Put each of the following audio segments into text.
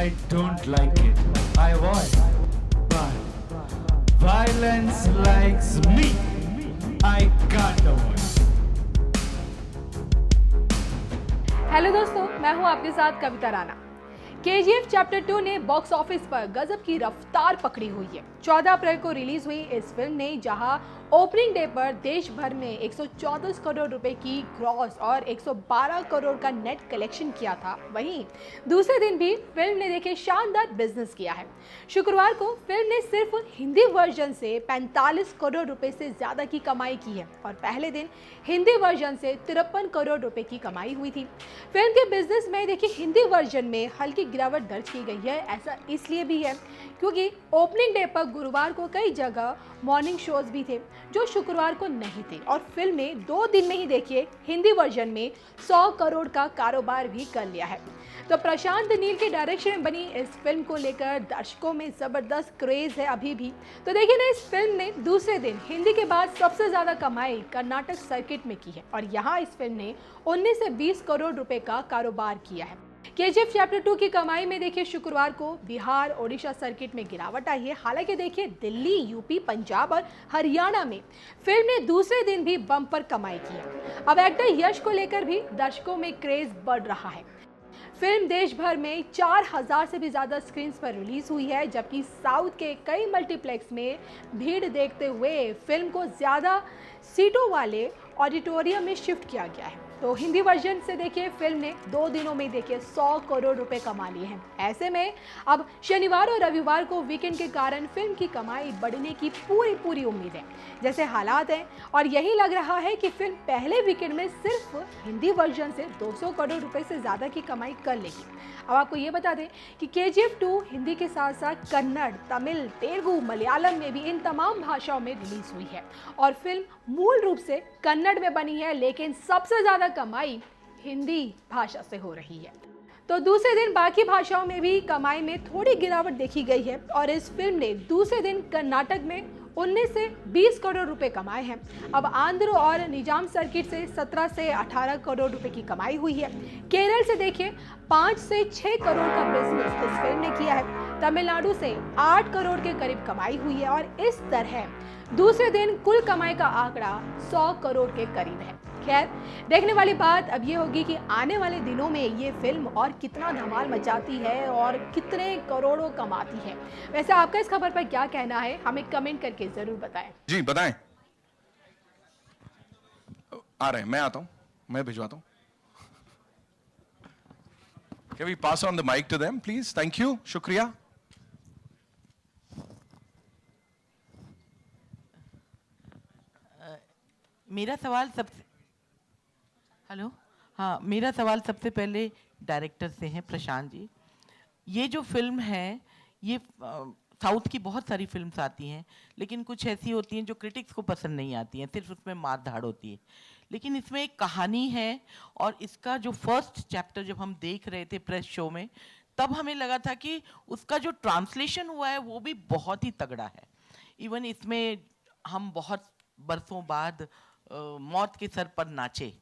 I don't like it. I avoid. But violence likes me. I can't avoid. Hello दोस्तों, मैं हूं आपके साथ कविता राणा। KGF चैप्टर 2 ने बॉक्स ऑफिस पर गजब की रफ्तार पकड़ी हुई है। 14 अप्रैल को रिलीज हुई इस फिल्म ने जहां ओपनिंग डे पर देश भर में 114 करोड़ रुपए की ग्रॉस और 112 करोड़ का नेट कलेक्शन किया था, वहीं दूसरे दिन भी फिल्म ने देखे शानदार बिजनेस किया है। शुक्रवार को फिल्म ने सिर्फ हिंदी वर्जन से 45 करोड़ रुपए से ज्यादा की कमाई की है और पहले दिन हिंदी वर्जन से 53 करोड़ रुपए की कमाई हुई थी। फिल्म के बिजनेस में देखिए हिंदी वर्जन में हल्की गिरावट दर्ज की गई है। ऐसा इसलिए भी है क्योंकि ओपनिंग डे पर गुरुवार को कई जगह मॉर्निंग शोज भी थे जो शुक्रवार को नहीं थे और फिल्म ने 2 दिन में ही देखिए हिंदी वर्जन में 100 करोड़ का कारोबार भी कर लिया है। तो प्रशांत नील के डायरेक्शन में बनी इस फिल्म को लेकर दर्शकों में जबरदस्त क्रेज है अभी भी। तो देखिए ना, इस फिल्म ने दूसरे दिन हिंदी के बाद सबसे ज्यादा कमाई कर्नाटक सर्किट में की है और यहाँ इस फिल्म ने 19 से 20 करोड़ रुपए का कारोबार किया है। KGF चैप्टर 2 की कमाई में देखिए शुक्रवार को बिहार ओडिशा सर्किट में गिरावट आई है। हालांकि देखिए दिल्ली, यूपी, पंजाब और हरियाणा में फिल्म ने दूसरे दिन भी बम्पर कमाई की है। अब एक्टर यश को लेकर भी दर्शकों में क्रेज बढ़ रहा है। फिल्म देश भर में 4000 से भी ज्यादा स्क्रीन्स पर रिलीज हुई है, जबकि साउथ के कई मल्टीप्लेक्स में भीड़ देखते हुए फिल्म को ज्यादा सीटों वाले ऑडिटोरियम में शिफ्ट किया गया है। तो हिंदी वर्जन से देखिए फिल्म ने 2 दिनों में देखिए 100 करोड़ रुपए कमा लिए हैं। ऐसे में अब शनिवार और रविवार को वीकेंड के कारण फिल्म की कमाई बढ़ने की पूरी उम्मीद है जैसे हालात हैं, और यही लग रहा है कि फिल्म पहले वीकेंड में सिर्फ हिंदी वर्जन से 200 करोड़ रुपए से ज्यादा की कमाई कर लेगी। अब आपको ये बता दें कि KGF 2 हिंदी के साथ साथ कन्नड़, तमिल, तेलुगु, मलयालम में भी इन तमाम भाषाओं में रिलीज हुई है और फिल्म मूल रूप से कन्नड़ में बनी है, लेकिन सबसे ज्यादा कमाई हिंदी भाषा से हो रही है। तो दूसरे दिन बाकी भाषाओं में भी कमाई में थोड़ी गिरावट देखी गई है और इस फिल्म ने दूसरे दिन कर्नाटक में 19 से 20 करोड़ रुपए कमाए हैं। अब आंध्र और निजाम सर्किट से 17 से 18 करोड़ रुपए की कमाई हुई है। केरल से देखिए 5 से 6 करोड़ का बिजनेस इस फिल्म ने किया है। तमिलनाडु से 8 करोड़ के करीब कमाई हुई है और इस तरह दूसरे दिन कुल कमाई का आंकड़ा 100 करोड़ के करीब है। खैर, देखने वाली बात अब ये होगी कि आने वाले दिनों में ये फिल्म और कितना धमाल मचाती है और कितने करोड़ों कमाती है। वैसे आपका इस खबर पर क्या कहना है, हमें कमेंट करके जरूर बताएं। जी बताएं। आ रहे हैं, मैं आता हूं, मैं भिजवाता हूं। Can we pass on the mic to them, please? Thank you. शुक्रिया। मेरा सवाल सबसे हेलो हाँ, मेरा सवाल सबसे पहले डायरेक्टर से है, प्रशांत जी। ये जो फिल्म है, ये साउथ की बहुत सारी फिल्म्स आती हैं, लेकिन कुछ ऐसी होती हैं जो क्रिटिक्स को पसंद नहीं आती हैं, सिर्फ उसमें मार धाड़ होती है। लेकिन इसमें एक कहानी है और इसका जो फर्स्ट चैप्टर जब हम देख रहे थे प्रेस शो में, तब हमें लगा था कि उसका जो ट्रांसलेशन हुआ है वो भी बहुत ही तगड़ा है। इवन इसमें हम बहुत बरसों बाद मौत के सर पर नाचे।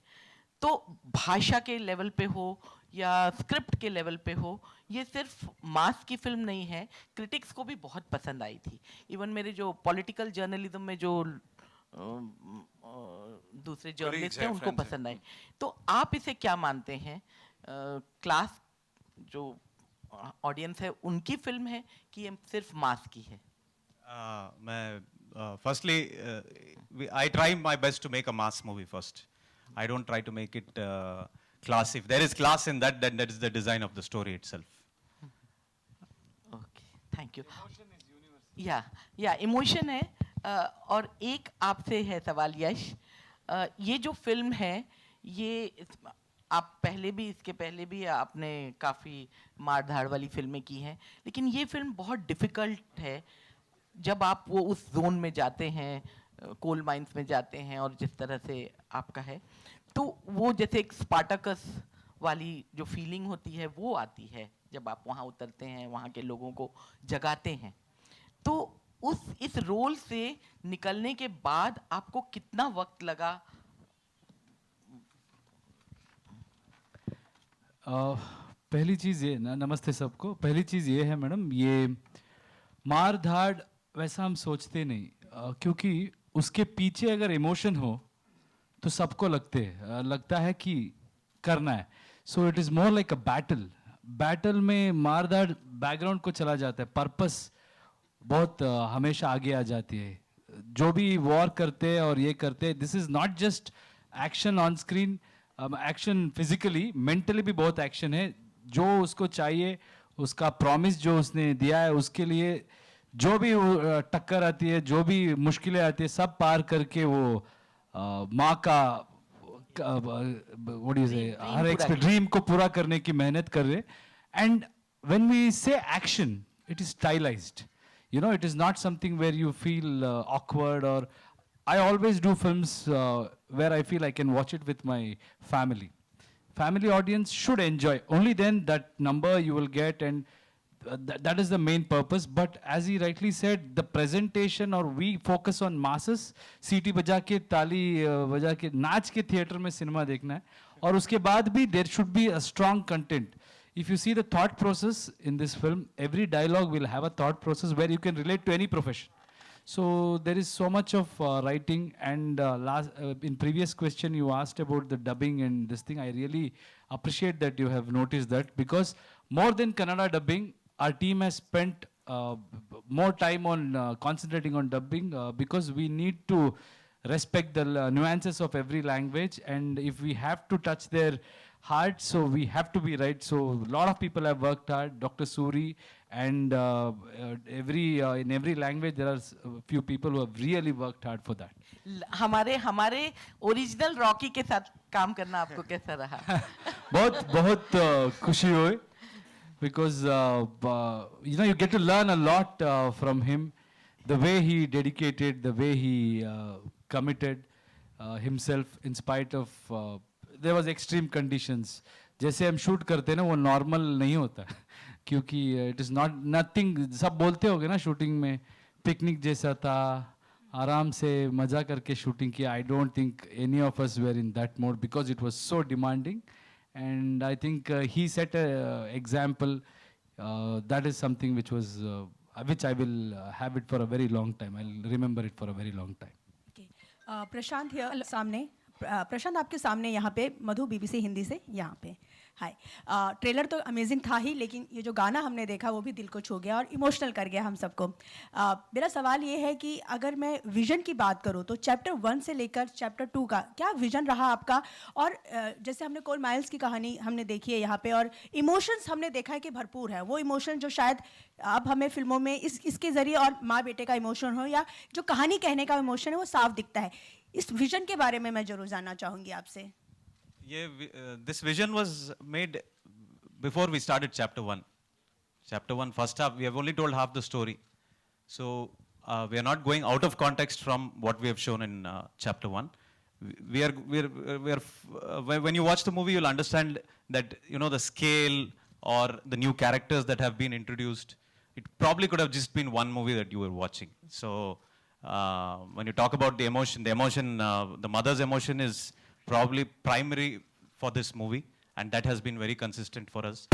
तो भाषा के लेवल पे हो या स्क्रिप्ट के लेवल पे हो, ये सिर्फ मास की फिल्म नहीं है, क्रिटिक्स को भी बहुत पसंद आई थी। इवन मेरे जो पॉलिटिकल जर्नलिज्म में जो दूसरे जर्नलिस्ट हैं उनको पसंद आई। तो आप इसे क्या मानते हैं, क्लास जो ऑडियंस है उनकी फिल्म है कि ये सिर्फ मास की है? Firstly, I try my best to make a mass movie first. I don't try to make it class. If there is class in that, then that is the design of the story itself. Okay, thank you. Emotion is universal. या emotion है। और एक आपसे है सवाल यश, ये जो film है, ये आप पहले भी, इसके पहले भी आपने काफ़ी मार धाड़ वाली फिल्में की हैं, लेकिन ये फिल्म बहुत डिफ़िकल्ट है। जब आप वो उस जोन में जाते हैं, कोल माइंस में जाते हैं, और जिस तरह से आपका है, तो वो जैसे एक स्पार्टकस वाली जो फीलिंग होती है वो आती है जब आप वहाँ उतरते हैं, वहाँ के लोगों को जगाते हैं। तो इस रोल से निकलने के बाद आपको कितना वक्त लगा? पहली चीज़ ये ना, नमस्ते सबको। पहली चीज़ ये है मैडम, ये मार धाड़ वैसा हम सोचते नहीं, क्योंकि उसके पीछे अगर इमोशन हो तो सबको लगता है कि करना है। So it is more like a battle में मार धाड़ बैकग्राउंड को चला जाता है, पर्पस बहुत हमेशा आगे आ जाती है। जो भी वॉर करते हैं और ये करते हैं, this is not just action on screen, action physically, mentally भी बहुत एक्शन है। जो उसको चाहिए, उसका प्रॉमिस जो उसने दिया है, उसके लिए जो भी टक्कर आती है, जो भी मुश्किलें आती है, सब पार करके वो माँ का व्हाट इज हर एक ड्रीम को पूरा करने की मेहनत कर रहे। एंड व्हेन वी से action, it is stylised, you know, it is not something where you feel awkward, or I always do films where I feel I can watch it with my family audience should enjoy, only then that number you will get, and that is the main purpose. But as he rightly said, the presentation, or we focus on masses, सीटी बजा के, ताली बजा के, नाच के theatre में cinema देखना है। और उसके बाद भी there should be a strong content. If you see the thought process in this film, every dialogue will have a thought process where you can relate to any profession. So there is so much of writing, and in previous question you asked about the dubbing and this thing. I really appreciate that you have noticed that, because more than Kannada dubbing, our team has spent more time on concentrating on dubbing, because we need to respect the nuances of every language, and if we have to touch their hard, so we have to be right. So a lot of people have worked hard, Dr. Suri, and in every language there are a few people who have really worked hard for that. हमारे original Rocky के साथ काम करना आपको कैसा रहा? बहुत खुशी हुई, because you know, you get to learn a lot from him, the way he dedicated, the way he committed himself in spite of there was extreme conditions. जैसे हम शूट करते हैं ना, वो नॉर्मल नहीं होता क्योंकि इट इज़ नॉट नथिंग। सब बोलते होगे ना, शूटिंग में पिकनिक जैसा था, आराम से मज़ा करके शूटिंग किया। I don't think any of us were in that mode, because it was so demanding, and I think he set a example that is something which was which I will have it for a very long time. I'll remember it for a very long time. Okay. Prashant here सामने, प्रशांत आपके सामने यहाँ पे, मधु BBC Hindi से यहाँ पे। हाय, trailer तो amazing था ही, लेकिन ये जो गाना हमने देखा वो भी दिल को छू गया और इमोशनल कर गया हम सबको। मेरा सवाल ये है कि अगर मैं विज़न की बात करूँ तो चैप्टर 1 से लेकर चैप्टर 2 का क्या विज़न रहा आपका? और जैसे हमने कोल माइल्स की कहानी हमने देखी है यहाँ पे, और इमोशंस हमने देखा है कि भरपूर है, वो इमोशन जो शायद अब हमें फिल्मों में इसके ज़रिए, और माँ बेटे का इमोशन हो या जो कहानी कहने का इमोशन है, वो साफ दिखता है। इस विज़न के बारे में मैं ज़रूर जानना चाहूँगी आपसे। This vision was made before we started chapter 1. Chapter 1, first half, we have only told half the story. So we are not going out of context from what we have shown in chapter 1. When you watch the movie, you'll understand that, you know, the scale or the new characters that have been introduced, it probably could have just been one movie that you were watching. So when you talk about the emotion, the mother's emotion is probably primary for this movie, and that has been very consistent for us.